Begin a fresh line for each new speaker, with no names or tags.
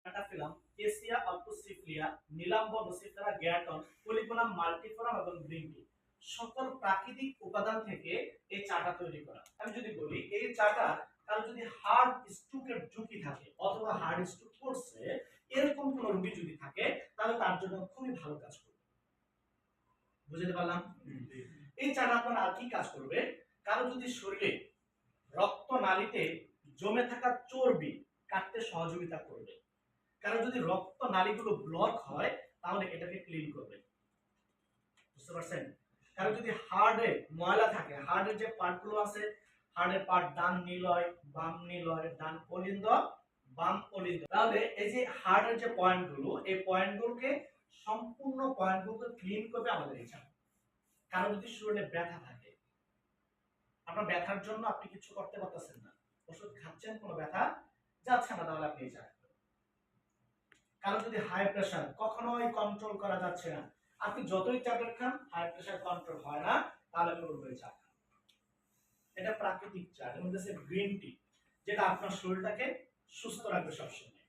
ডাটাফিলাম, কেসিয়া অল্পসিফলিয়া, নীলাম্ব নসিফেরা গ্যাটন, পলিফোনাম মাল্টিফোরাম এবং green tea সকল প্রাকৃতিক উপাদান থেকে এই চাটা তৈরি করা। আমি যদি বলি এই চাটা কারো যদি হার্ট স্ট্রোকের ঝুঁকি থাকে অথবা হার্ট স্ট্রোক করছে এরকম কোন রোগী যদি থাকে তাহলে তার জন্য খুবই ভালো কাজ করবে। বুঝতে পারলাম? এই চাটা আপনার আর কি কাজ করবে? কারো যদি শরীরে রক্ত নালীতে জমে থাকা চর্বি কাটতে সহযোগিতা করবে। কারণ যদি রক্ত নালীগুলো ব্লক হয় তাহলে এটাকে ক্লিন করবে। বুঝতে পারছেন? কারণ যদি হার্টে ময়লা থাকে, হার্টের যে পার্টগুলো আছে, হার্টের পার্ট ডান নিলয়, বাম নিলয়, ডান অলিন্দ, বাম অলিন্দ, তাহলে এই যে হার্টের যে পয়েন্টগুলো, এই পয়েন্টগুলোকে সম্পূর্ণ পয়েন্টগুলোকে ক্লিন করবে আমাদের এই চা। কারণ যদি শরীরে ব্যথা থাকে, আপনার ব্যথার জন্য আপনি কিছু করতে পারতেছেন না, ওষুধ খাচ্ছেন কোনো ব্যথা যাচ্ছে না, তাহলে আপনি এই চা। কারণ যদি হাই প্রেসার কখনোই কন্ট্রোল করা যাচ্ছে না, আপনি যতই ট্যাবলেট খান হাই প্রেসার কন্ট্রোল হয় না, তাহলে পুরোপুরি চা খান। এটা প্রাকৃতিক চা, এর মধ্যে আছে গ্রিন টি, যেটা আপনার শরীরটাকে সুস্থ রাখবে সবসময়।